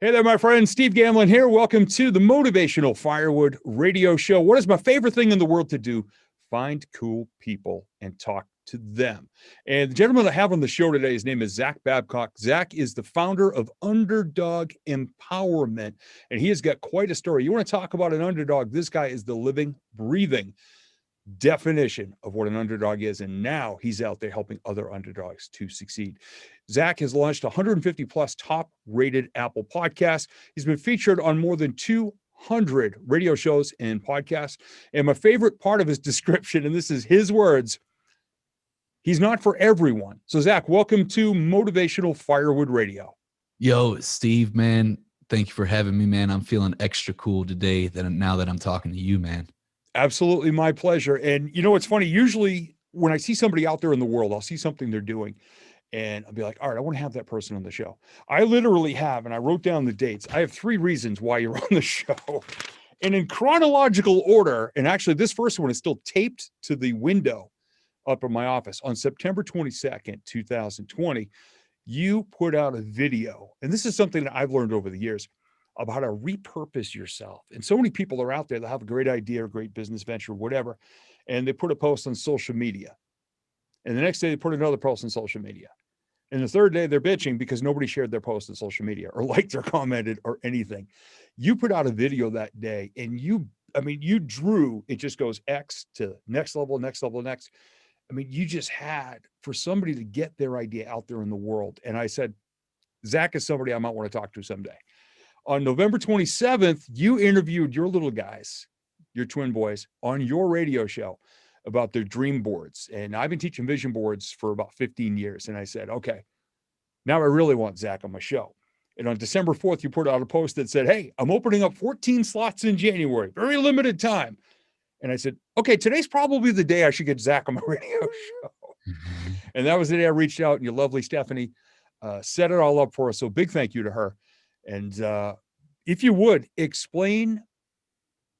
Hey there, my friend. Steve Gamlin here. Welcome to the Motivational Firewood Radio Show. What is my favorite thing in the world to do? Find cool people and talk to them. And the gentleman I have on the show today, his name is Zach Babcock. Zach is the founder of Underdog Empowerment, and he has got quite a story. You want to talk about an underdog? This guy is the living, breathing definition of what an underdog is, and now he's out there helping other underdogs to succeed. Zach has launched 150 plus top rated Apple podcasts. He's been featured on more than 200 radio shows and podcasts. And my favorite part of his description, and this is his words, he's not for everyone. So Zach, welcome to Motivational Firewood Radio. Yo, Steve, man, thank you for having me, man. I'm feeling extra cool today now that I'm talking to you, man. Absolutely my pleasure. And you know, it's funny, usually when I see somebody out there in the world, I'll see something they're doing and I'll be like, all right, I want to have that person on the show. I literally have, and I wrote down the dates. I have 3 reasons why you're on the show. And in chronological order, and actually this first one is still taped to the window up in my office. On September 22nd, 2020, you put out a video. And this is something that I've learned over the years about how to repurpose yourself. And so many people are out there that have a great idea or great business venture, whatever, and they put a post on social media. And the next day they put another post on social media. And the third day they're bitching because nobody shared their post on social media or liked or commented or anything. You put out a video that day and you drew, it just goes X to next level, next level, next. I mean, you just had for somebody to get their idea out there in the world. And I said, Zach is somebody I might want to talk to someday. On November 27th, you interviewed your little guys, your twin boys, on your radio show about their dream boards. And I've been teaching vision boards for about 15 years. And I said, okay, now I really want Zach on my show. And on December 4th, you put out a post that said, hey, I'm opening up 14 slots in January, very limited time. And I said, okay, today's probably the day I should get Zach on my radio show. And that was the day I reached out, and your lovely Stephanie set it all up for us. So big thank you to her. And if you would, explain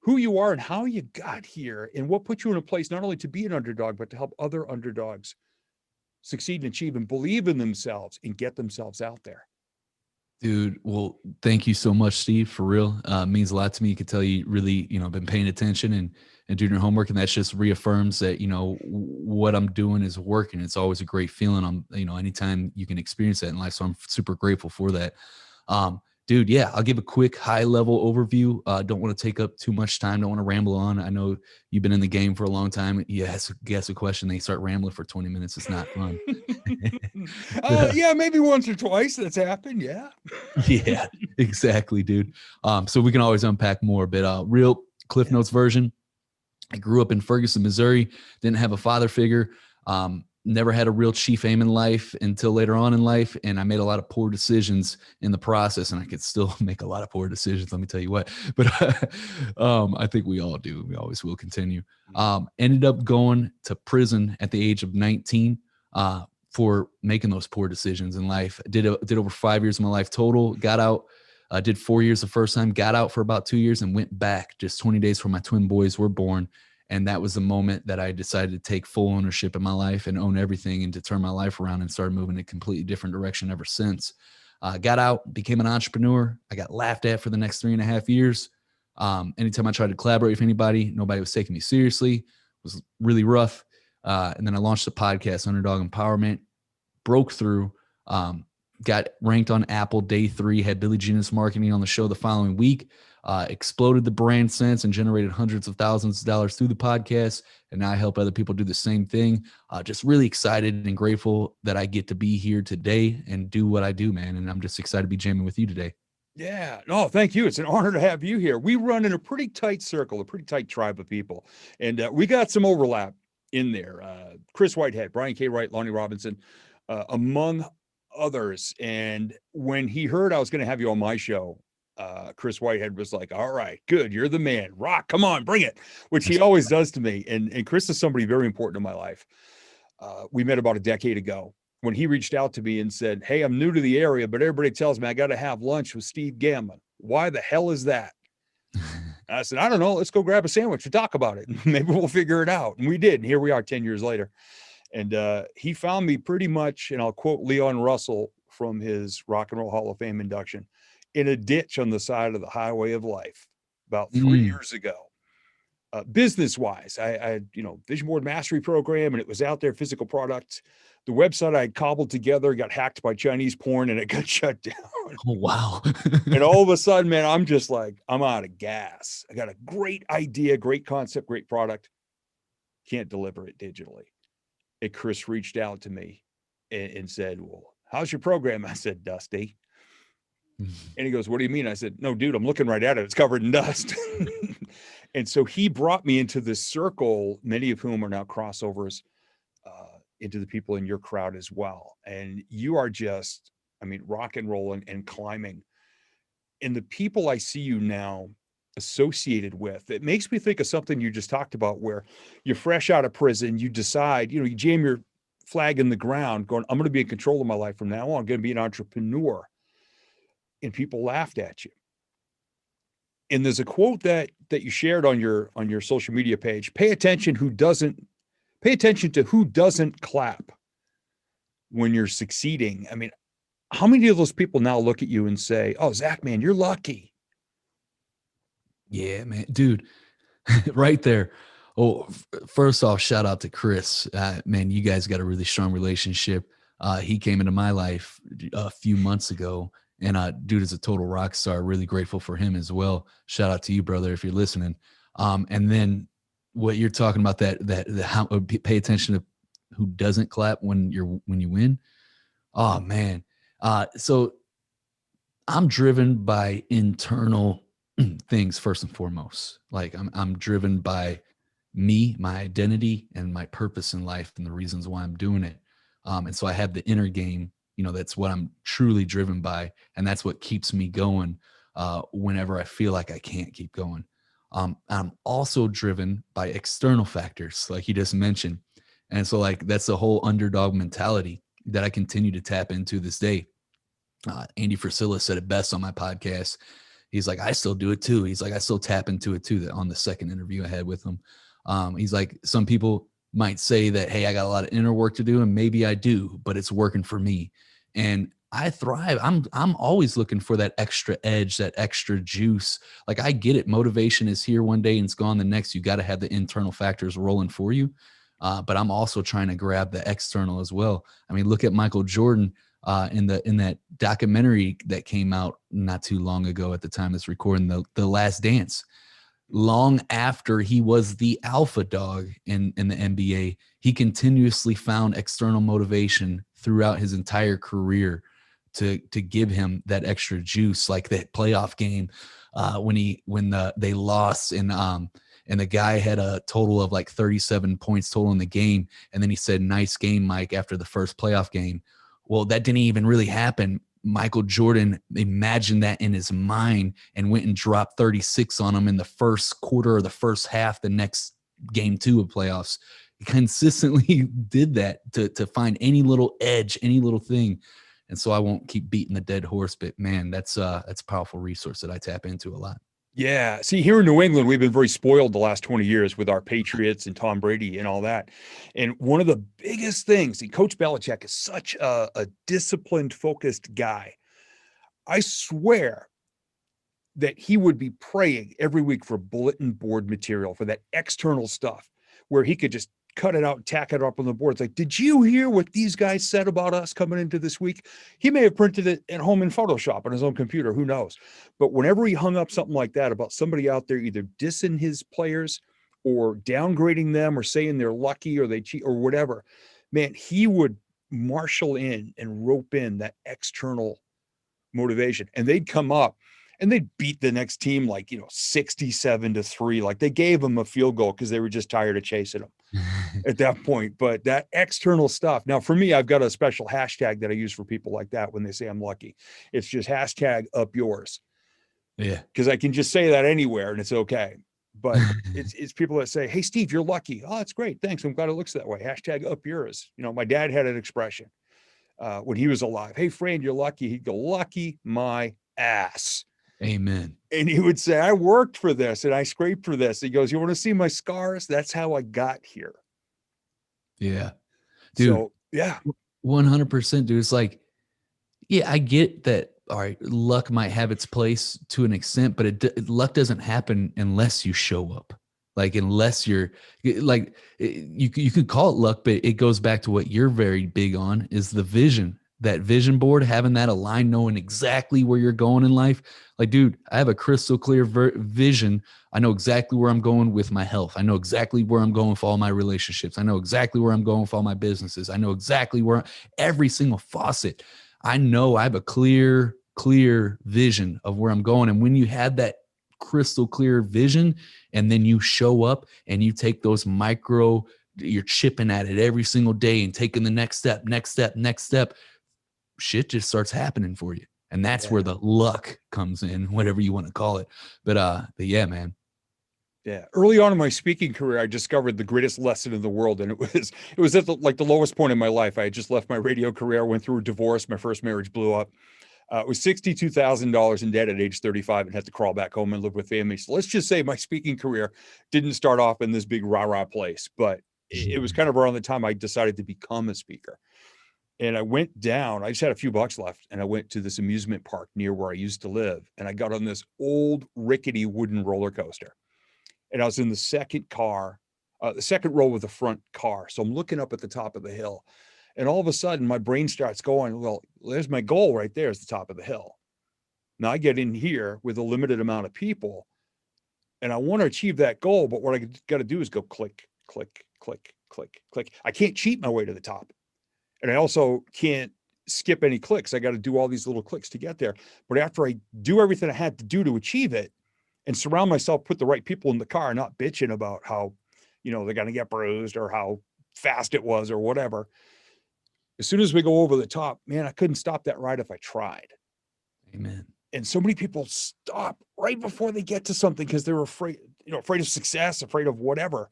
who you are and how you got here and what put you in a place not only to be an underdog, but to help other underdogs succeed and achieve and believe in themselves and get themselves out there. Dude, well, thank you so much, Steve, for real. It means a lot to me. You could tell you really, been paying attention and doing your homework, and that just reaffirms that, what I'm doing is working. It's always a great feeling. Anytime you can experience that in life. So I'm super grateful for that. Dude, yeah, I'll give a quick high-level overview. Don't want to take up too much time. Don't want to ramble on. I know you've been in the game for a long time. You ask a question, they start rambling for 20 minutes. It's not fun. Yeah, maybe once or twice that's happened. Yeah. Yeah, exactly, dude. So we can always unpack more, but real Cliff Notes version. I grew up in Ferguson, Missouri. Didn't have a father figure. Never had a real chief aim in life until later on in life. And I made a lot of poor decisions in the process, and I could still make a lot of poor decisions. Let me tell you what, but I think we all do. We always will continue. Ended up going to prison at the age of 19 for making those poor decisions in life. Did over 5 years of my life total, got out, did 4 years the first time, got out for about 2 years and went back just 20 days before my twin boys were born. And that was the moment that I decided to take full ownership in my life and own everything and to turn my life around and started moving in a completely different direction ever since. Got out, became an entrepreneur. I got laughed at for the next 3.5 years. Anytime I tried to collaborate with anybody, nobody was taking me seriously. It was really rough. And then I launched the podcast, Underdog Empowerment, broke through, got ranked on Apple day 3, had Billy Genius Marketing on the show the following week. Exploded the brand sense and generated hundreds of thousands of dollars through the podcast. And now I help other people do the same thing. Just really excited and grateful that I get to be here today and do what I do, man. And I'm just excited to be jamming with you today. Yeah, no, thank you. It's an honor to have you here. We run in a pretty tight circle, a pretty tight tribe of people. And we got some overlap in there. Chris Whitehead, Brian K. Wright, Lonnie Robinson, among others. And when he heard I was going to have you on my show, Chris Whitehead was like, all right, good. You're the man. Rock, come on, bring it, which he always does to me. And Chris is somebody very important in my life. We met about a decade ago when he reached out to me and said, hey, I'm new to the area, but everybody tells me I got to have lunch with Steve Gamlin. Why the hell is that? I said, I don't know. Let's go grab a sandwich and talk about it. Maybe we'll figure it out. And we did. And here we are 10 years later. And he found me pretty much, and I'll quote Leon Russell from his Rock and Roll Hall of Fame induction, in a ditch on the side of the highway of life about 3 years ago. Business wise, I had, vision board mastery program, and it was out there, physical products. The website I had cobbled together got hacked by Chinese porn, and it got shut down. Oh, wow. And all of a sudden, man, I'm just like, I'm out of gas. I got a great idea, great concept, great product. Can't deliver it digitally. And Chris reached out to me and said, well, how's your program? I said, dusty. And he goes, what do you mean? I said, no, dude, I'm looking right at it. It's covered in dust. And so he brought me into this circle, many of whom are now crossovers into the people in your crowd as well. And you are just, rock and rolling and climbing. And the people I see you now associated with, it makes me think of something you just talked about, where you're fresh out of prison, you decide, you jam your flag in the ground going, I'm going to be in control of my life from now on. I'm going to be an entrepreneur. And people laughed at you. And there's a quote that you shared on your social media page: pay attention to who doesn't clap when you're succeeding. How many of those people now look at you and say, oh, Zach, man, you're lucky? Yeah, man, dude, right there. Oh, first off, shout out to Chris. Man, you guys got a really strong relationship. He came into my life a few months ago, and dude is a total rock star. Really grateful for him as well. Shout out to you, brother, if you're listening. And then what you're talking about, how pay attention to who doesn't clap when you win. Oh man. So I'm driven by internal things first and foremost. Like I'm driven by me, my identity, and my purpose in life, and the reasons why I'm doing it. And so I have the inner game. That's what I'm truly driven by, and that's what keeps me going whenever I feel like I can't keep going. I'm also driven by external factors, like you just mentioned, and so that's the whole underdog mentality that I continue to tap into this day. Andy Frisella said it best on my podcast. He's like, I still do it too. He's like, I still tap into it too. On the second interview I had with him, he's like, some people might say that, hey, I got a lot of inner work to do, and maybe I do, but it's working for me, and I thrive. I'm always looking for that extra edge, that extra juice. Like, I get it. Motivation is here one day and it's gone the next. You got to have the internal factors rolling for you. But I'm also trying to grab the external as well. Look at Michael Jordan in that documentary that came out not too long ago at the time that's recording, the Last Dance. Long after he was the alpha dog in the NBA, he continuously found external motivation throughout his entire career to give him that extra juice, like that playoff game when they lost and the guy had a total of like 37 points total in the game, and then he said, "Nice game, Mike," after the first playoff game. Well, that didn't even really happen. Michael Jordan imagined that in his mind and went and dropped 36 on him in the first quarter or the first half, the next game 2 of playoffs. He consistently did that to find any little edge, any little thing. And so I won't keep beating the dead horse, but man, that's a powerful resource that I tap into a lot. Yeah. See, here in New England, we've been very spoiled the last 20 years with our Patriots and Tom Brady and all that. And one of the biggest things, and Coach Belichick is such a disciplined, focused guy. I swear that he would be praying every week for bulletin board material, for that external stuff, where he could just cut it out and tack it up on the board. It's like, did you hear what these guys said about us coming into this week? He may have printed it at home in Photoshop on his own computer, who knows? But whenever he hung up something like that about somebody out there either dissing his players or downgrading them or saying they're lucky or they cheat or whatever, man, he would marshal in and rope in that external motivation. And they'd come up and they'd beat the next team 67-3. Like, they gave them a field goal because they were just tired of chasing them at that point. But that external stuff. Now, for me, I've got a special hashtag that I use for people like that when they say I'm lucky. It's just hashtag up yours. Yeah. Because I can just say that anywhere and it's okay. But it's people that say, hey, Steve, you're lucky. Oh, that's great. Thanks. I'm glad it looks that way. Hashtag up yours. My dad had an expression when he was alive. Hey, friend, you're lucky. He'd go, lucky my ass. Amen. And he would say, I worked for this and I scraped for this. He goes, you want to see my scars? That's how I got here. Yeah. Dude. So, yeah. 100%, dude. It's like, yeah, I get that all right, luck might have its place to an extent, but luck doesn't happen unless you show up. Like, unless you're like, you could call it luck, but it goes back to what you're very big on, is the vision. That vision board, having that aligned, knowing exactly where you're going in life. Like, dude, I have a crystal clear vision. I know exactly where I'm going with my health. I know exactly where I'm going with all my relationships. I know exactly where I'm going with all my businesses. I know exactly where every single faucet. I know I have a clear vision of where I'm going. And when you have that crystal clear vision, and then you show up and you take those you're chipping at it every single day and taking the next step, shit just starts happening for you. And that's where the luck comes in, whatever you want to call it. But yeah, man. Yeah. Early on in my speaking career, I discovered the greatest lesson in the world. And it was at the lowest point in my life. I had just left my radio career, went through a divorce. My first marriage blew up. It was $62,000 in debt at age 35 and had to crawl back home and live with family. So let's just say my speaking career didn't start off in this big rah-rah place, but it was kind of around the time I decided to become a speaker. And I went down, I just had a few bucks left, and I went to this amusement park near where I used to live. And I got on this old rickety wooden roller coaster. And I was in the second row of the front car. So I'm looking up at the top of the hill. And all of a sudden, my brain starts going, well, there's my goal right there is the top of the hill. Now I get in here with a limited amount of people, and I want to achieve that goal. But what I got to do is go click, click, click, click, click. I can't cheat my way to the top. And I also can't skip any clicks. I got to do all these little clicks to get there. But after I do everything I had to do to achieve it and surround myself, put the right people in the car, not bitching about how, they're going to get bruised or how fast it was or whatever. As soon as we go over the top, man, I couldn't stop that ride if I tried. Amen. And so many people stop right before they get to something because they're afraid of success, afraid of whatever.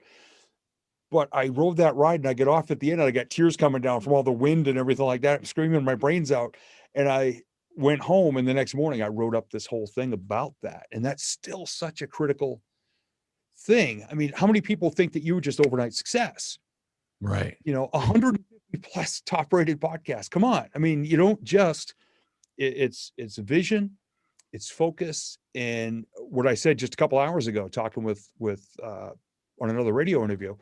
But I rode that ride and I get off at the end and I got tears coming down from all the wind and everything like that. I'm screaming my brains out. And I went home, and the next morning I wrote up this whole thing about that. And that's still such a critical thing. I mean, how many people think that you were just overnight success? Right. 150 plus top rated podcasts. Come on. I mean, you don't just, it's vision, it's focus. And what I said just a couple hours ago, talking with on another radio interview,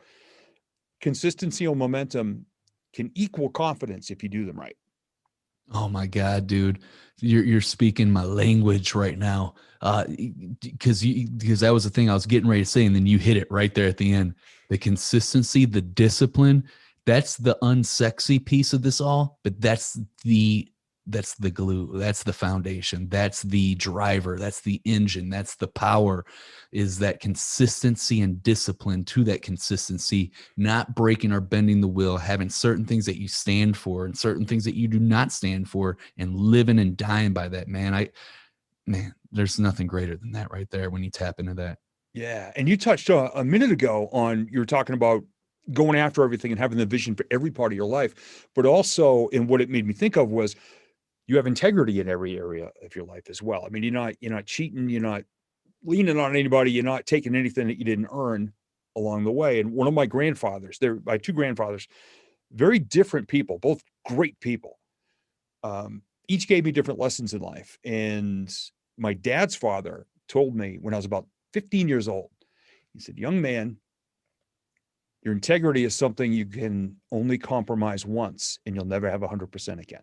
consistency or momentum can equal confidence if you do them right. Oh my God, dude, you're speaking my language right now. Because that was the thing I was getting ready to say, and then you hit it right there at the end. The consistency, the discipline, that's the unsexy piece of this all, but that's the glue, that's the foundation, that's the driver, that's the engine, that's the power, is that consistency and discipline to that consistency, not breaking or bending the wheel, having certain things that you stand for and certain things that you do not stand for, and living and dying by that, man. There's nothing greater than that right there when you tap into that. Yeah. And you touched a minute ago on, you were talking about going after everything and having the vision for every part of your life, but also, and what it made me think of was, you have integrity in every area of your life as well. I mean, you're not cheating, you're not leaning on anybody, you're not taking anything that you didn't earn along the way. And one of my grandfathers, my two grandfathers, very different people, both great people. Each gave me different lessons in life. And my dad's father told me when I was about 15 years old, he said, young man, your integrity is something you can only compromise once, and you'll never have 100% again.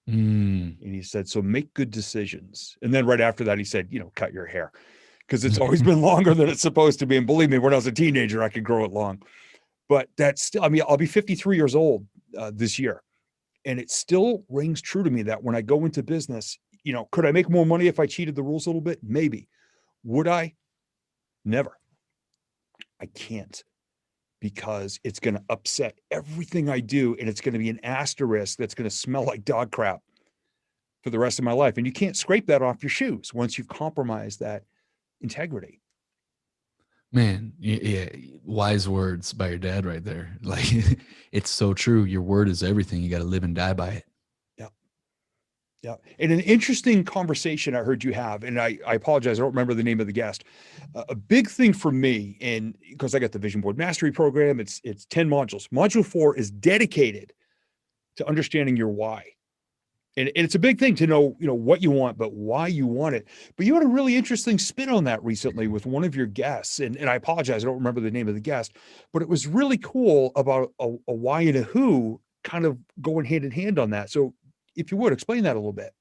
And he said, so make good decisions. And then right after that, he said, cut your hair, because it's always been longer than it's supposed to be. And believe me, when I was a teenager, I could grow it long. But that's still, I mean, I'll be 53 years old this year. And it still rings true to me that when I go into business, could I make more money if I cheated the rules a little bit? Maybe. Would I? Never. I can't, because it's going to upset everything I do. And it's going to be an asterisk that's going to smell like dog crap for the rest of my life. And you can't scrape that off your shoes once you've compromised that integrity. Man, yeah, wise words by your dad right there. Like, it's so true. Your word is everything. You got to live and die by it. Yeah. Yeah. And an interesting conversation I heard you have, and I apologize, I don't remember the name of the guest. A big thing for me, and because I got the Vision Board Mastery program, it's 10 modules. Module 4 is dedicated to understanding your why. And it's a big thing to know, what you want, but why you want it. But you had a really interesting spin on that recently with one of your guests. And I apologize, I don't remember the name of the guest, but it was really cool about a why and a who kind of going hand in hand on that. So if you would explain that a little bit.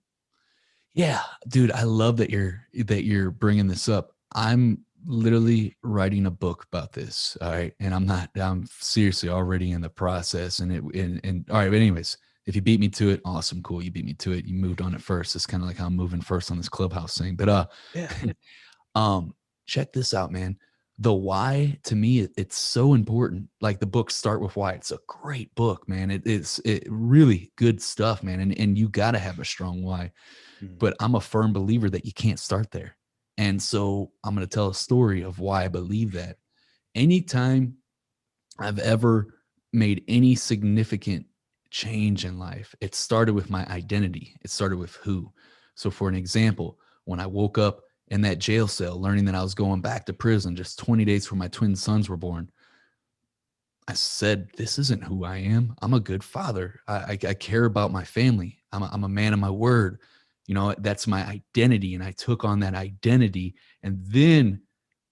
Yeah, dude, I love that you're bringing this up. I'm literally writing a book about this. All right, and I'm seriously already in the process. And all right, but anyways, if you beat me to it, awesome, cool. You beat me to it. You moved on it first. It's kind of like how I'm moving first on this Clubhouse thing. But Yeah. check this out, man. The why, to me, it's so important. Like the book Start With Why. It's a great book, man. It's really good stuff, man. And you got to have a strong why. But I'm a firm believer that you can't start there. And so I'm going to tell a story of why I believe that. Anytime I've ever made any significant change in life, it started with my identity. It started with who. So for an example, when I woke up in that jail cell, learning that I was going back to prison just 20 days before my twin sons were born, I said, this isn't who I am. I'm a good father. I care about my family. I'm a man of my word. That's my identity. And I took on that identity. And then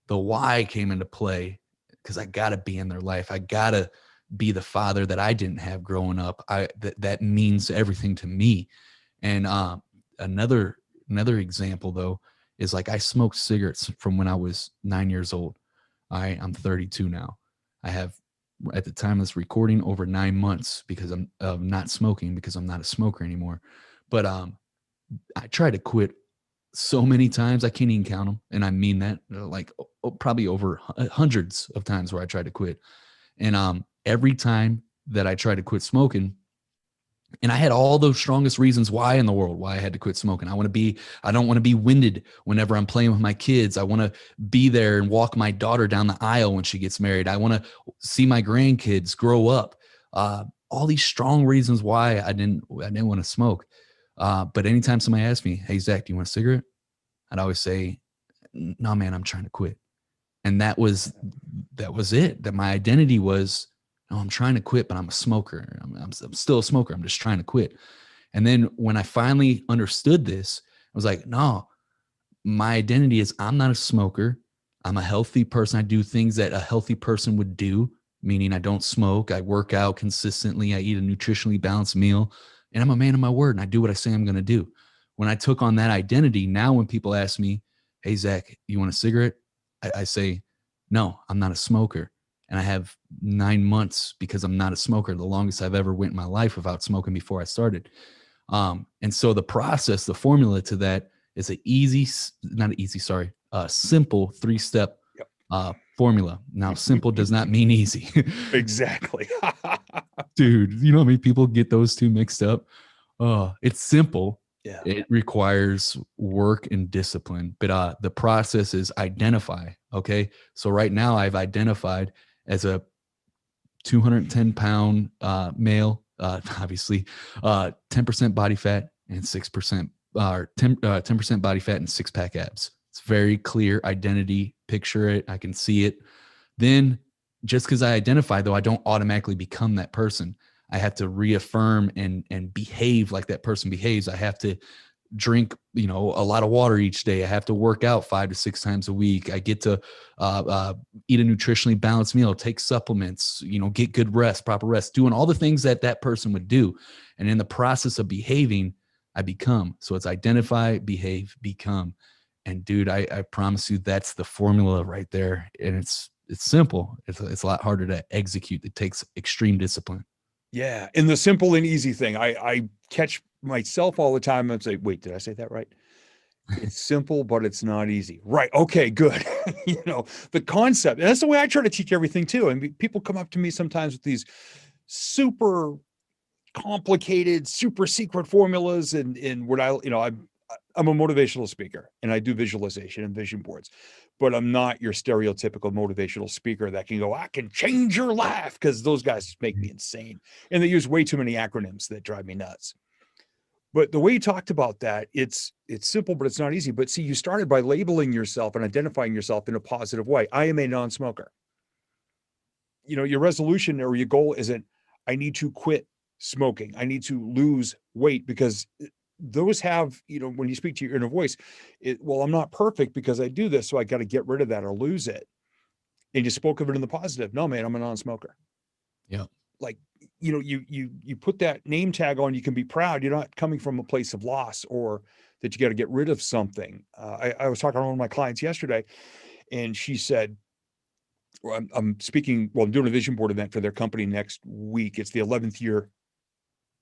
the why came into play because I got to be in their life. I got to be the father that I didn't have growing up. That means everything to me. And another example, though, is like I smoked cigarettes from when I was 9 years old. I'm 32 now. I have, at the time of this recording, over 9 months because I'm not smoking, because I'm not a smoker anymore. But I tried to quit so many times. I can't even count them. And I mean that, like probably over hundreds of times where I tried to quit. And every time that I tried to quit smoking, and I had all those strongest reasons why in the world, why I had to quit smoking. I don't want to be winded whenever I'm playing with my kids. I want to be there and walk my daughter down the aisle when she gets married. I want to see my grandkids grow up. All these strong reasons why I didn't want to smoke. But anytime somebody asked me, hey, Zach, do you want a cigarette? I'd always say, no, man, I'm trying to quit. And that was it. That my identity was, no, I'm trying to quit, but I'm a smoker. I'm still a smoker. I'm just trying to quit. And then when I finally understood this, I was like, no, my identity is I'm not a smoker. I'm a healthy person. I do things that a healthy person would do, meaning I don't smoke. I work out consistently. I eat a nutritionally balanced meal. And I'm a man of my word, and I do what I say I'm going to do. When I took on that identity, now when people ask me, hey, Zach, you want a cigarette? I say, no, I'm not a smoker. And I have 9 months because I'm not a smoker, the longest I've ever went in my life without smoking before I started. And so the process, the formula to that is simple 3-step formula. Now, simple does not mean easy. Exactly. Dude, you know how many people get those two mixed up? It's simple. Yeah. It requires work and discipline, but the process is identify. Okay. So right now I've identified as a 210-pound male, obviously 10% body fat and 6% or 10% body fat and 6-pack abs. It's very clear identity. Picture it. I can see it. Then just because I identify, though, I don't automatically become that person. I have to reaffirm and behave like that person behaves. I have to drink, a lot of water each day. I have to work out 5 to 6 times a week. I get to eat a nutritionally balanced meal, take supplements, get good rest, proper rest, doing all the things that person would do. And in the process of behaving, I become. So it's identify, behave, become. And dude, I promise you that's the formula right there. And it's simple. It's a lot harder to execute. It takes extreme discipline. Yeah. And the simple and easy thing, I catch myself all the time and say, wait, did I say that right? It's simple, but it's not easy. Right. Okay, good. The concept, and that's the way I try to teach everything too. I mean, people come up to me sometimes with these super complicated, super secret formulas and what I'm a motivational speaker and I do visualization and vision boards, but I'm not your stereotypical motivational speaker that can go, I can change your life, because those guys make me insane. And they use way too many acronyms that drive me nuts. But the way you talked about that, it's simple, but it's not easy. But see, you started by labeling yourself and identifying yourself in a positive way. I am a non-smoker. Your resolution or your goal isn't, I need to quit smoking. I need to lose weight, because those have, when you speak to your inner voice, well, I'm not perfect because I do this, so I got to get rid of that or lose it. And you spoke of it in the positive. No, man, I'm a non-smoker. Yeah. Like, you put that name tag on, you can be proud. You're not coming from a place of loss or that you got to get rid of something. I was talking to one of my clients yesterday, and she said, well, I'm speaking, well, I'm doing a vision board event for their company next week. It's the 11th year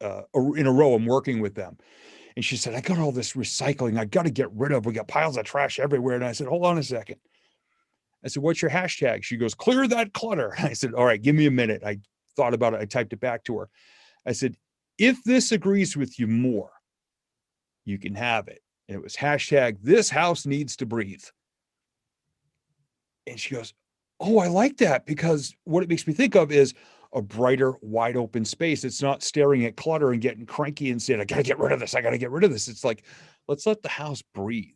in a row I'm working with them. And she said, I got all this recycling I got to get rid of. We got piles of trash everywhere. And I said, hold on a second. I said, what's your hashtag? She goes, clear that clutter. I said, all right, give me a minute. I thought about it. I typed it back to her. I said, if this agrees with you more, you can have it. And it was hashtag, this house needs to breathe. And she goes, oh, I like that, because what it makes me think of is a brighter, wide open space. It's not staring at clutter and getting cranky and saying, I got to get rid of this. I got to get rid of this. It's like, let's let the house breathe.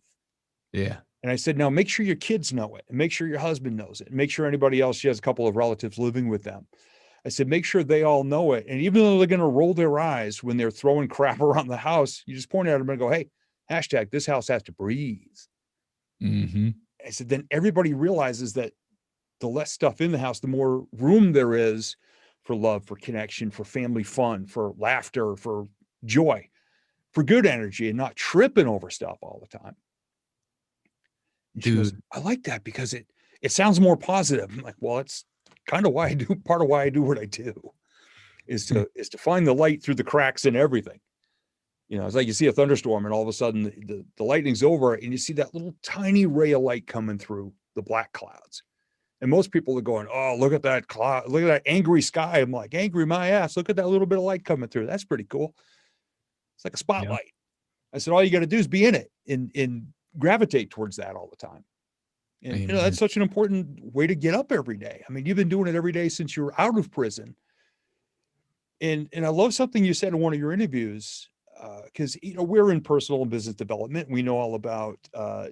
Yeah. And I said, now make sure your kids know it, and make sure your husband knows it, and make sure anybody else, she has a couple of relatives living with them. I said, make sure they all know it. And even though they're going to roll their eyes when they're throwing crap around the house, you just point at them and go, hey, hashtag, this house has to breathe. Mm-hmm. I said, then everybody realizes that the less stuff in the house, the more room there is for love, for connection, for family fun, for laughter, for joy, for good energy, and not tripping over stuff all the time. And she goes, Dude, I like that because it sounds more positive. I'm like, well, it's kind of why I do, part of why I do what I do is to find the light through the cracks in everything. It's like you see a thunderstorm and all of a sudden the lightning's over and you see that little tiny ray of light coming through the black clouds. And most people are going, oh, look at that cloud, look at that angry sky. I'm like, angry my ass. Look at that little bit of light coming through. That's pretty cool. It's like a spotlight. Yeah. I said, all you got to do is be in it and gravitate towards that all the time. And that's such an important way to get up every day. I mean, you've been doing it every day since you were out of prison. And I love something you said in one of your interviews, because we're in personal and business development. We know all about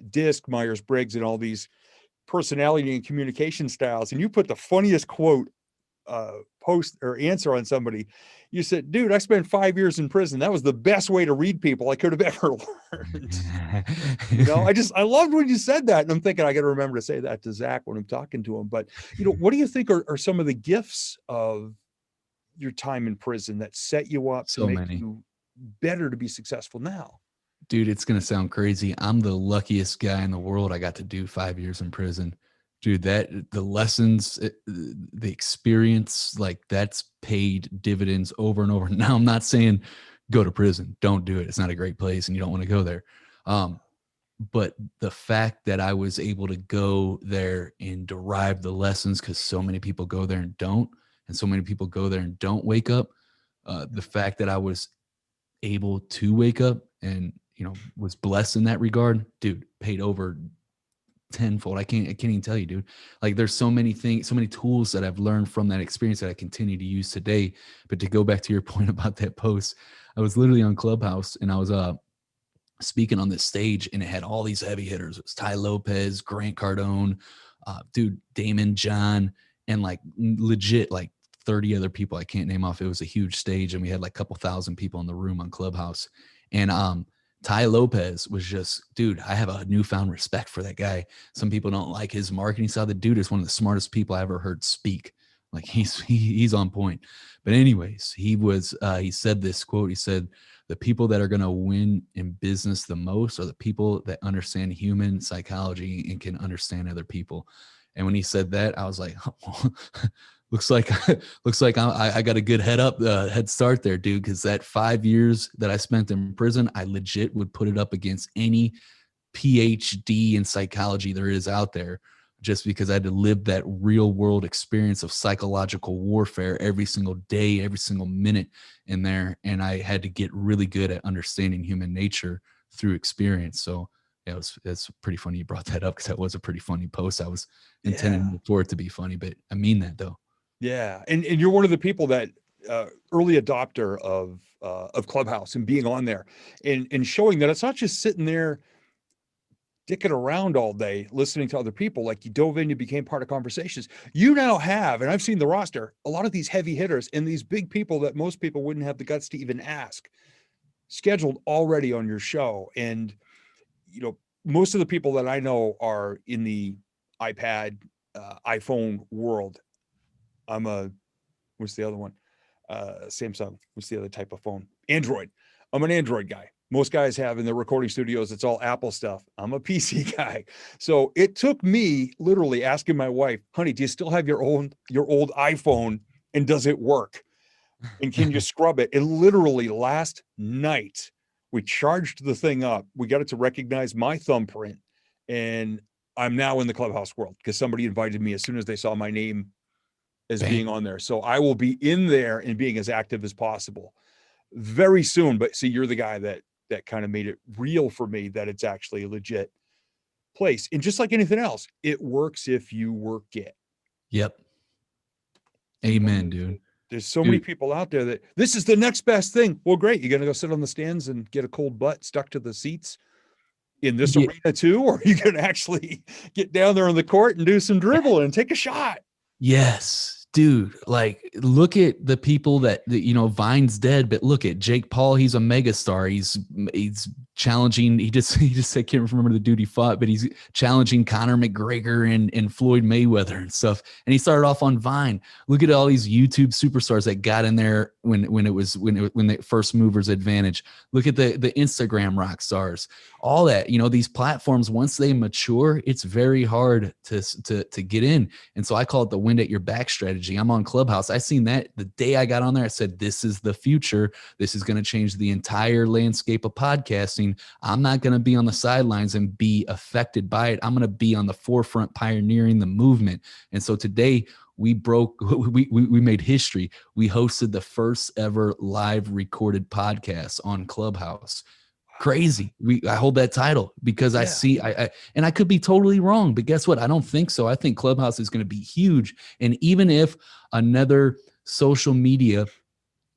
DISC, Myers-Briggs, and all these personality and communication styles. And you put the funniest quote, post or answer on somebody. You said, dude, I spent 5 years in prison. That was the best way to read people I could have ever learned. I loved when you said that. And I'm thinking, I got to remember to say that to Zach when I'm talking to him. But, what do you think are some of the gifts of your time in prison that set you up to make you better to be successful now? Dude, it's going to sound crazy. I'm the luckiest guy in the world. I got to do 5 years in prison. Dude, the lessons, the experience, like that's paid dividends over and over. Now, I'm not saying go to prison. Don't do it. It's not a great place and you don't want to go there. But the fact that I was able to go there and derive the lessons, because so many people go there and don't, and so many people go there and don't wake up. The fact that I was able to wake up and, was blessed in that regard, dude, paid over tenfold. I can't even tell you, dude. Like there's so many things, so many tools that I've learned from that experience that I continue to use today. But to go back to your point about that post, I was literally on Clubhouse and I was speaking on this stage and it had all these heavy hitters. It was Ty Lopez, Grant Cardone, dude, Damon John, and like legit like 30 other people I can't name off. It was a huge stage and we had like a couple thousand people in the room on Clubhouse. And Ty Lopez was just, dude, I have a newfound respect for that guy. Some people don't like his marketing style. The dude is one of the smartest people I ever heard speak. Like he's on point. But anyways, he said this quote. He said, the people that are going to win in business the most are the people that understand human psychology and can understand other people. And when he said that, I was like, oh, looks like I got a good head start there, dude. Because that 5 years that I spent in prison, I legit would put it up against any PhD in psychology there is out there, just because I had to live that real world experience of psychological warfare every single day, every single minute in there. And I had to get really good at understanding human nature through experience. So yeah, it's pretty funny you brought that up, because that was a pretty funny post. I was intending for it to be funny, but I mean that though. Yeah. And you're one of the people that early adopter of Clubhouse and being on there and showing that it's not just sitting there dicking around all day, listening to other people. Like you dove in, you became part of conversations. You now have, and I've seen the roster, a lot of these heavy hitters and these big people that most people wouldn't have the guts to even ask, scheduled already on your show. And, you know, most of the people that I know are in the iPad, iPhone world. What's the other one? Samsung. What's the other type of phone? Android. I'm an Android guy. Most guys have in their recording studios, it's all Apple stuff. I'm a PC guy. So it took me literally asking my wife, honey, do you still have your old iPhone and does it work? And can you scrub it? And literally last night, we charged the thing up. We got it to recognize my thumbprint. And I'm now in the Clubhouse world because somebody invited me as soon as they saw my name as being on there. So I will be in there and being as active as possible very soon. But see, you're the guy that kind of made it real for me that it's actually a legit place. And just like anything else, it works if you work it. Yep. Amen, dude. There's so many people out there that this is the next best thing. Well, great. You're going to go sit on the stands and get a cold butt stuck to the seats in this arena too? Or are you going to actually get down there on the court and do some dribble and take a shot? Yes, dude. Like, look at the people that you know, Vine's dead, but look at Jake Paul. He's a megastar. He's challenging. He just I can't remember the dude he fought, but he's challenging Conor McGregor and Floyd Mayweather and stuff. And he started off on Vine. Look at all these YouTube superstars that got in there when the first movers advantage. Look at the Instagram rock stars. All that, you know, these platforms, once they mature, it's very hard to get in. And so I call it the wind at your back strategy. I'm on Clubhouse. I seen that the day I got on there. I said, this is the future. This is going to change the entire landscape of podcasting. I'm not going to be on the sidelines and be affected by it. I'm going to be on the forefront, pioneering the movement. And so today we made history. We hosted the first ever live recorded podcast on Clubhouse. Crazy. I hold that title because I see, and I could be totally wrong, but guess what? I don't think so. I think Clubhouse is going to be huge. And even if another social media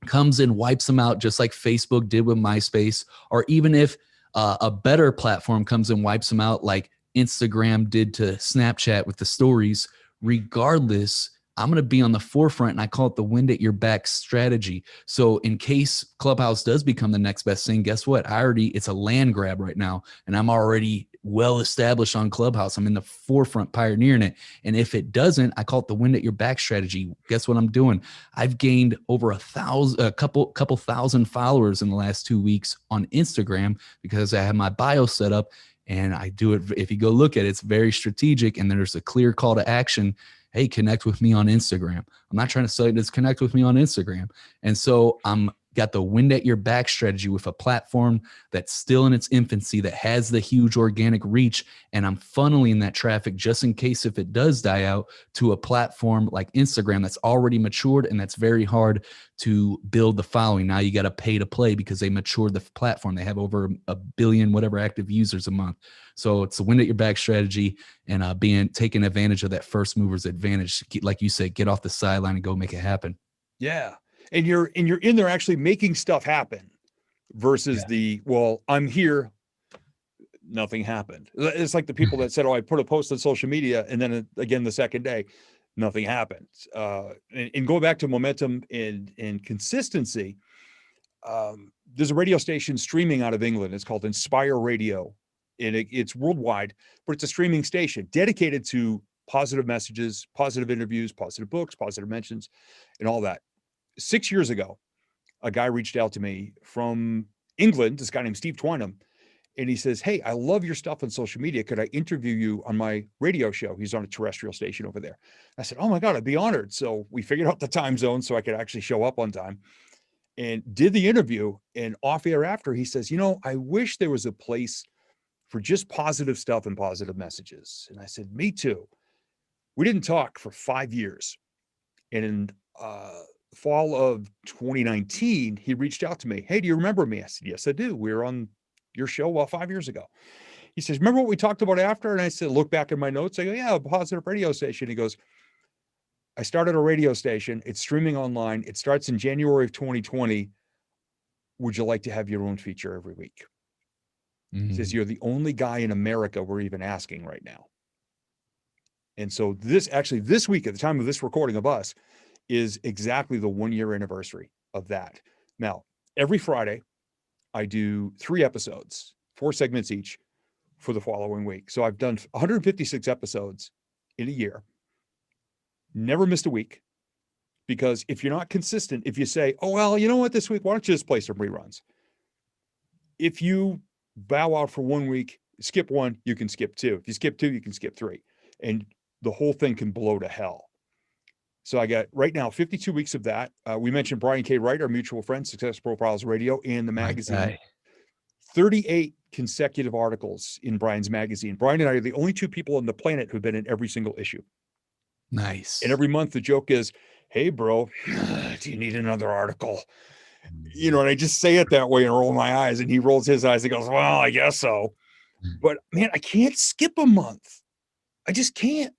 comes and wipes them out, just like Facebook did with MySpace, or even if a better platform comes and wipes them out, like Instagram did to Snapchat with the stories, regardless, I'm going to be on the forefront, and I call it the wind at your back strategy. So in case Clubhouse does become the next best thing, guess what? It's a land grab right now, and I'm already well established on Clubhouse. I'm in the forefront pioneering it. And if it doesn't, I call it the wind at your back strategy. Guess what I'm doing? I've gained over a couple thousand followers in the last 2 weeks on Instagram because I have my bio set up, and I do it. If you go look at it, it's very strategic, and there's a clear call to action. Hey, connect with me on Instagram. I'm not trying to say just connect with me on Instagram. And so I'm got the wind at your back strategy with a platform that's still in its infancy, that has the huge organic reach. And I'm funneling that traffic just in case if it does die out to a platform like Instagram that's already matured, and that's very hard to build the following. Now you got to pay to play because they matured the platform. They have over 1 billion, whatever, active users a month. So it's the wind at your back strategy, and taking advantage of that first mover's advantage. Like you said, get off the sideline and go make it happen. Yeah. And you're in there actually making stuff happen versus I'm here, nothing happened. It's like the people that said, I put a post on social media, and then again the second day, nothing happened. And go back to momentum and consistency. There's a radio station streaming out of England. It's called Inspire Radio, and it's worldwide, but it's a streaming station dedicated to positive messages, positive interviews, positive books, positive mentions, and all that. 6 years ago, a guy reached out to me from England, this guy named Steve Twynham, and he says, hey, I love your stuff on social media. Could I interview you on my radio show? He's on a terrestrial station over there. I said, oh my God, I'd be honored. So we figured out the time zone so I could actually show up on time and did the interview. And off air after, he says, I wish there was a place for just positive stuff and positive messages. And I said, me too. We didn't talk for 5 years. And in fall of 2019, he reached out to me. Hey, do you remember me? I said, yes, I do. We were on your show 5 years ago. He says, remember what we talked about after? And I said, look back in my notes. I go, yeah, a positive radio station. He goes, I started a radio station. It's streaming online. It starts in January of 2020. Would you like to have your own feature every week? He says, you're the only guy in America we're even asking right now. And so this week, at the time of this recording of us, is exactly the 1-year anniversary of that. Now, every Friday, I do 3 episodes, 4 segments each for the following week. So I've done 156 episodes in a year, never missed a week. Because if you're not consistent, if you say, oh, well, you know what, this week, why don't you just play some reruns? If you bow out for 1 week, skip 1, you can skip 2. If you skip 2, you can skip 3. And the whole thing can blow to hell. So I got right now 52 weeks of that. We mentioned Brian K. Wright, our mutual friend, Success Profiles Radio and the magazine. 38 consecutive articles in Brian's magazine. Brian and I are the only 2 people on the planet who've been in every single issue. Nice. And every month the joke is, hey, bro, do you need another article? You know, and I just say it that way and roll my eyes. And he rolls his eyes and goes, well, I guess so. But man, I can't skip a month. I just can't.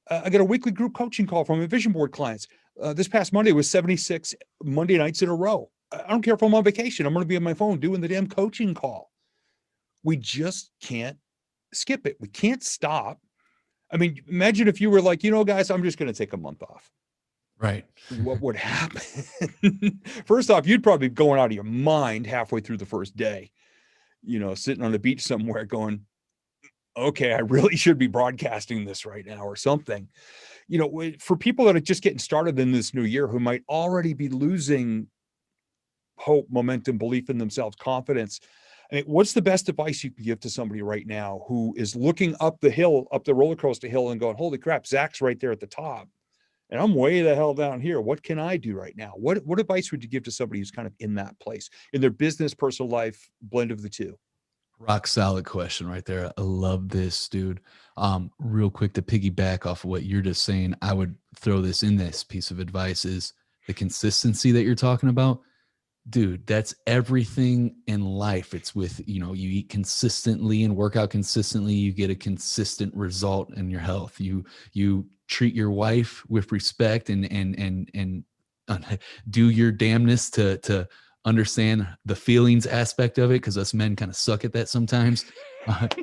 I got a weekly group coaching call from my vision board clients. This past Monday was 76 Monday nights in a row. I don't care if I'm on vacation. I'm going to be on my phone doing the damn coaching call. We just can't skip it. We can't stop. I mean, imagine if you were like, you know, guys, I'm just going to take a month off. Right. What would happen? First off, you'd probably be going out of your mind halfway through the first day, you know, sitting on the beach somewhere going, okay, I really should be broadcasting this right now or something. You know, for people that are just getting started in this new year who might already be losing hope, momentum, belief in themselves, confidence. I mean, what's the best advice you can give to somebody right now who is looking up the hill, up the roller coaster hill and going, holy crap, Zach's right there at the top. And I'm way the hell down here. What can I do right now? What advice would you give to somebody who's kind of in that place in their business, personal life, blend of the two? Rock solid question right there. I love this, dude. Real quick to piggyback off of what you're just saying, I would throw this in this piece of advice is the consistency that you're talking about. Dude, that's everything in life. It's with, you know, you eat consistently and work out consistently, you get a consistent result in your health. You treat your wife with respect and do your damnness to understand the feelings aspect of it, because us men kind of suck at that sometimes.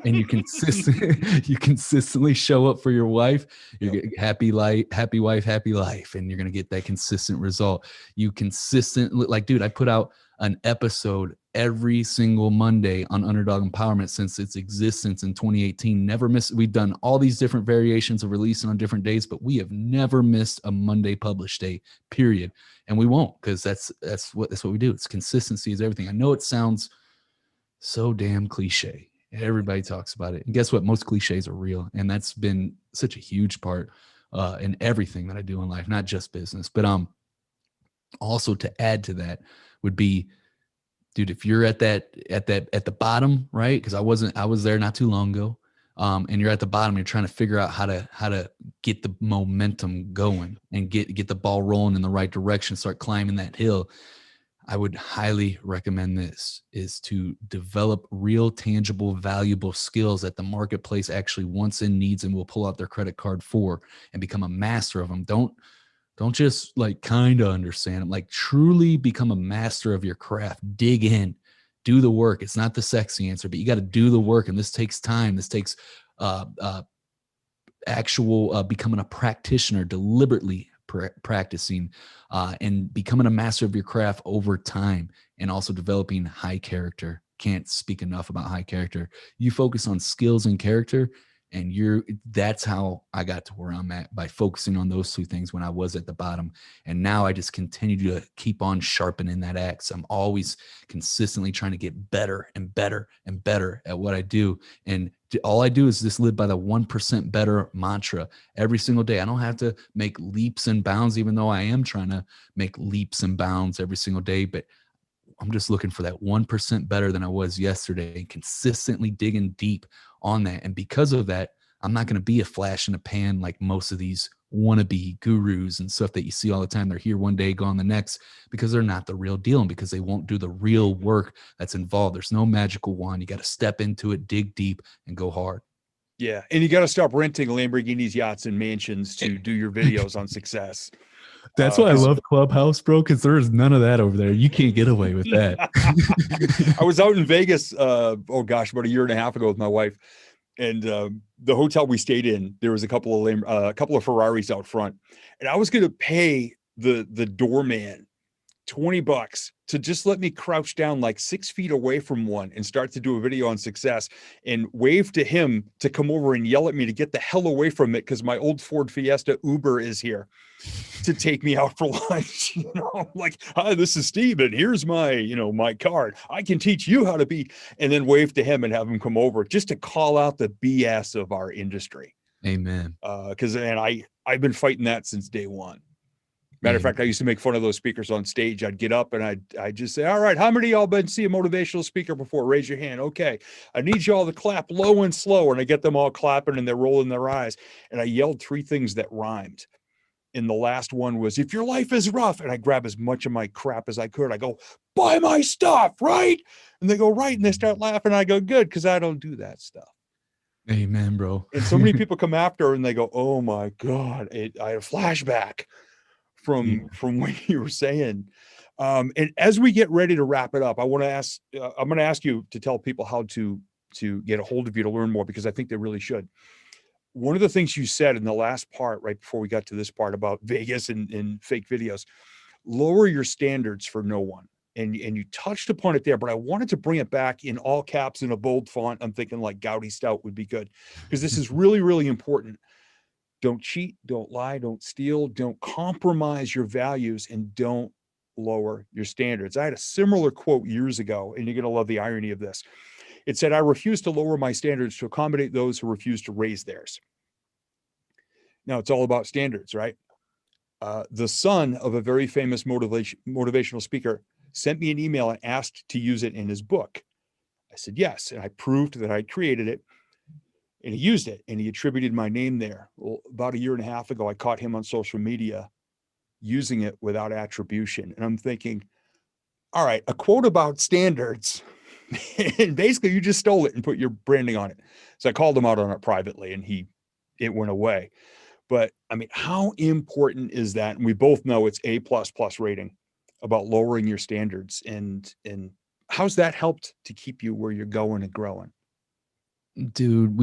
And you consistently show up for your wife. You get happy wife, happy life, and you're gonna get that consistent result. You consistently, like, dude, I put out an episode every single Monday on Underdog Empowerment since its existence in 2018. Never missed. We've done all these different variations of releasing on different days, but we have never missed a Monday publish day, period. And we won't, because that's what we do. It's consistency is everything. I know it sounds so damn cliche. Everybody talks about it. And guess what? Most cliches are real. And that's been such a huge part in everything that I do in life, not just business. But also to add to that would be, dude, if you're at the bottom, right? Because I was there not too long ago. And you're at the bottom, you're trying to figure out how to get the momentum going and get the ball rolling in the right direction, start climbing that hill. I would highly recommend this is to develop real, tangible, valuable skills that the marketplace actually wants and needs and will pull out their credit card for, and become a master of them. Don't just like kind of understand them, like truly become a master of your craft. Dig in, do the work. It's not the sexy answer, but you got to do the work. And this takes time. This takes actual becoming a practitioner, deliberately practicing and becoming a master of your craft over time, and also developing high character. Can't speak enough about high character. You focus on skills and character, and that's how I got to where I'm at, by focusing on those two things when I was at the bottom. And now I just continue to keep on sharpening that axe. I'm always consistently trying to get better and better and better at what I do. And all I do is just live by the 1% better mantra every single day. I don't have to make leaps and bounds, even though I am trying to make leaps and bounds every single day. But I'm just looking for that 1% better than I was yesterday, and consistently digging deep on that. And because of that, I'm not going to be a flash in a pan like most of these wannabe gurus and stuff that you see all the time. They're here one day, gone the next, because they're not the real deal and because they won't do the real work that's involved. There's no magical wand. You got to step into it, dig deep, and go hard. Yeah. And you got to stop renting Lamborghinis, yachts, and mansions to do your videos on success. That's why I love Clubhouse, bro, because there is none of that over there. You can't get away with that. I was out in Vegas, oh gosh, about a year and a half ago with my wife, and the hotel we stayed in, there was a couple of Ferraris out front, and I was going to pay the doorman $20 to just let me crouch down like 6 feet away from one and start to do a video on success and wave to him to come over and yell at me to get the hell away from it because my old Ford Fiesta Uber is here to take me out for lunch. You know, I'm like, hi, this is Steve, and here's my, you know, my card. I can teach you how to be, and then wave to him and have him come over just to call out the BS of our industry. Amen. Because I've been fighting that since day one. Matter of fact, I used to make fun of those speakers on stage. I'd get up and I'd just say, all right, how many of y'all been see a motivational speaker before? Raise your hand. Okay. I need y'all to clap low and slow. And I get them all clapping and they're rolling their eyes. And I yelled 3 things that rhymed. And the last one was, if your life is rough, and I grab as much of my crap as I could. I go, buy my stuff, right? And they go, right. And they start laughing. I go, good, because I don't do that stuff. Amen, bro. And so many people come after and they go, oh my God, I had a flashback from what you were saying. And as we get ready to wrap it up, I'm going to ask you to tell people how to get a hold of you to learn more, because I think they really should. One of the things you said in the last part, right before we got to this part about Vegas and fake videos, lower your standards for no one. And you touched upon it there, but I wanted to bring it back in all caps in a bold font. I'm thinking like Goudy Stout would be good, because this is really, really important. Don't cheat, don't lie, don't steal, don't compromise your values, and don't lower your standards. I had a similar quote years ago, and you're going to love the irony of this. It said, I refuse to lower my standards to accommodate those who refuse to raise theirs. Now, it's all about standards, right? The son of a very famous motivational speaker sent me an email and asked to use it in his book. I said, yes. And I proved that I created it. And he used it, and he attributed my name there. Well, about a year and a half ago, I caught him on social media using it without attribution. And I'm thinking, all right, a quote about standards, and basically you just stole it and put your branding on it. So I called him out on it privately, and it went away. But I mean, how important is that? And we both know it's A++ rating about lowering your standards. And how's that helped to keep you where you're going and growing? Dude,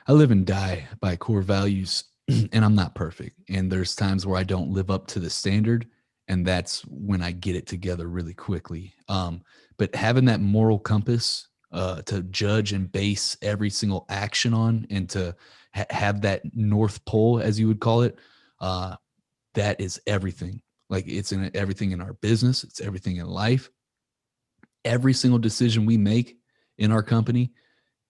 I live and die by core values, and I'm not perfect. And there's times where I don't live up to the standard, and that's when I get it together really quickly. But having that moral compass to judge and base every single action on, and to have that North Pole, as you would call it, that is everything. Like, it's in everything in our business. It's everything in life. Every single decision we make in our company,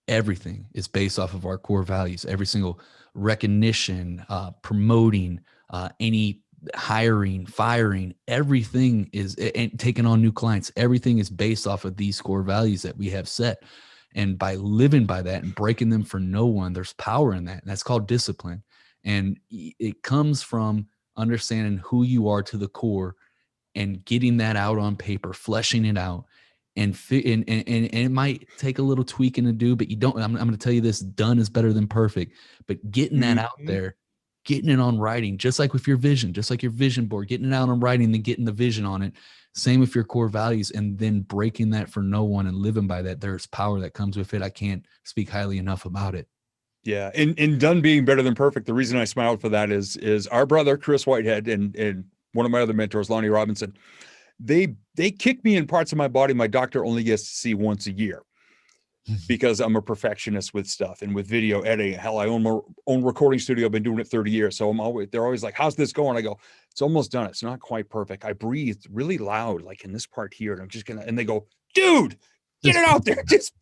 everything is based off of our core values. Every single recognition, promoting, any hiring, firing, everything is, and taking on new clients, everything is based off of these core values that we have set. And by living by that and breaking them for no one, there's power in that. And that's called discipline. And it comes from understanding who you are to the core and getting that out on paper, fleshing it out. And it might take a little tweaking to do, but you don't, I'm going to tell you this, done is better than perfect, but getting that out there, getting it on writing, just like with your vision, just like your vision board, getting it out on writing, then getting the vision on it. Same with your core values, and then breaking that for no one and living by that. There's power that comes with it. I can't speak highly enough about it. Yeah. And done being better than perfect. The reason I smiled for that is our brother, Chris Whitehead, and one of my other mentors, Lonnie Robinson, they kick me in parts of my body my doctor only gets to see once a year, because I'm a perfectionist with stuff and with video editing. Hell, I own my own recording studio. I've been doing it 30 years. So they're always like, how's this going? I go, it's almost done. It's not quite perfect. I breathed really loud, like in this part here. And I'm just and they go, dude, get it out there. Just,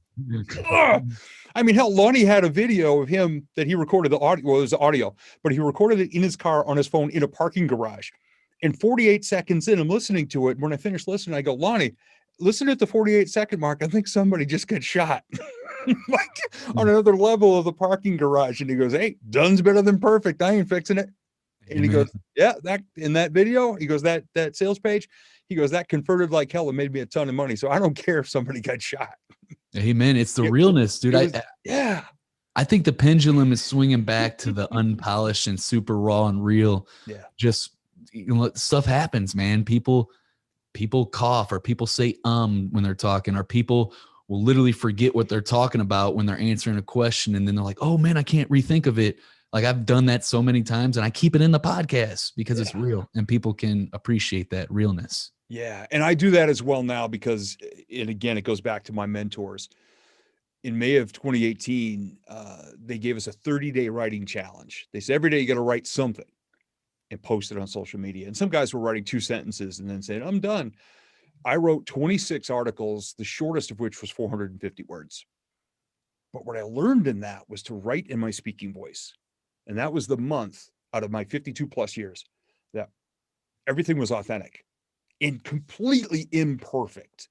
I mean, hell, Lonnie had a video of him that he recorded the audio. Well, it was audio, but he recorded it in his car on his phone in a parking garage. And 48 seconds in, I'm listening to it. When I finished listening, I go, Lonnie, listen at the 48-second mark. I think somebody just got shot like on another level of the parking garage. And he goes, hey, done's better than perfect. I ain't fixing it. And he goes, yeah, that in that video, he goes, that sales page, he goes, that converted like hell and made me a ton of money. So I don't care if somebody got shot. Amen. It's the realness, dude. Yeah. I think the pendulum is swinging back to the unpolished and super raw and real. Yeah. Just stuff happens, man. People cough, or people say when they're talking, or people will literally forget what they're talking about when they're answering a question, and then they're like, oh man, I can't rethink of it. Like, I've done that so many times, and I keep it in the podcast because it's real and people can appreciate that realness. Yeah. And I do that as well now because, and again, it goes back to my mentors. In May of 2018, they gave us a 30-day writing challenge. They said every day you got to write something and post it on social media. And some guys were writing 2 sentences and then saying, I'm done. I wrote 26 articles, the shortest of which was 450 words. But what I learned in that was to write in my speaking voice. And that was the month out of my 52 plus years that everything was authentic and completely imperfect.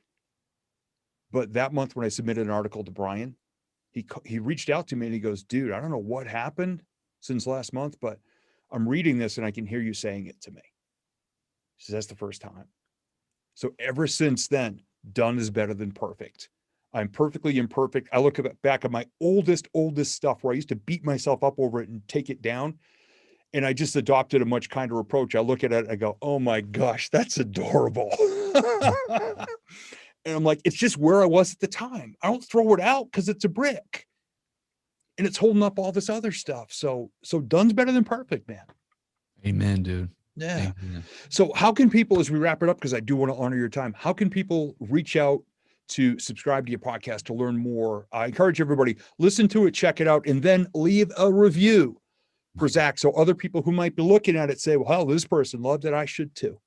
But that month when I submitted an article to Brian, he reached out to me and he goes, dude, I don't know what happened since last month, but I'm reading this and I can hear you saying it to me. He says, that's the first time. So ever since then, done is better than perfect. I'm perfectly imperfect. I look back at my oldest stuff where I used to beat myself up over it and take it down. And I just adopted a much kinder approach. I look at it, I go, oh my gosh, that's adorable. And I'm like, it's just where I was at the time. I don't throw it out because it's a brick. And it's holding up all this other stuff. So done's better than perfect, man. Amen, dude. Yeah. Amen. So how can people, as we wrap it up, because I do want to honor your time, how can people reach out to subscribe to your podcast to learn more? I encourage everybody, listen to it, check it out, and then leave a review for Zach. So other people who might be looking at it say, well, hell, this person loved it. I should too.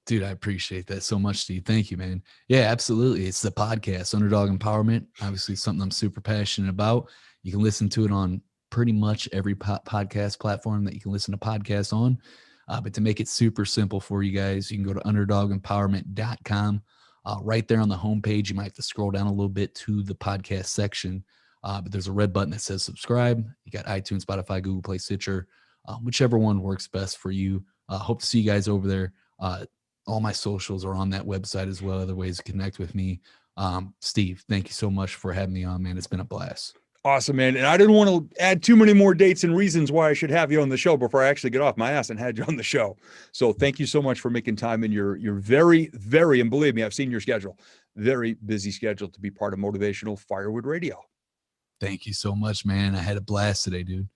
Dude, I appreciate that so much, Steve. Thank you, man. Yeah, absolutely. It's the podcast, Underdog Empowerment. Obviously, something I'm super passionate about. You can listen to it on pretty much every podcast platform that you can listen to podcasts on. But to make it super simple for you guys, you can go to underdogempowerment.com. Right there on the homepage, you might have to scroll down a little bit to the podcast section. But there's a red button that says subscribe. You got iTunes, Spotify, Google Play, Stitcher, whichever one works best for you. Hope to see you guys over there. All my socials are on that website as well. Other ways to connect with me. Steve, thank you so much for having me on, man. It's been a blast. Awesome, man. And I didn't want to add too many more dates and reasons why I should have you on the show before I actually get off my ass and had you on the show. So thank you so much for making time in your very, very, and believe me, I've seen your schedule, very busy schedule to be part of Motivational Firewood Radio. Thank you so much, man. I had a blast today, dude.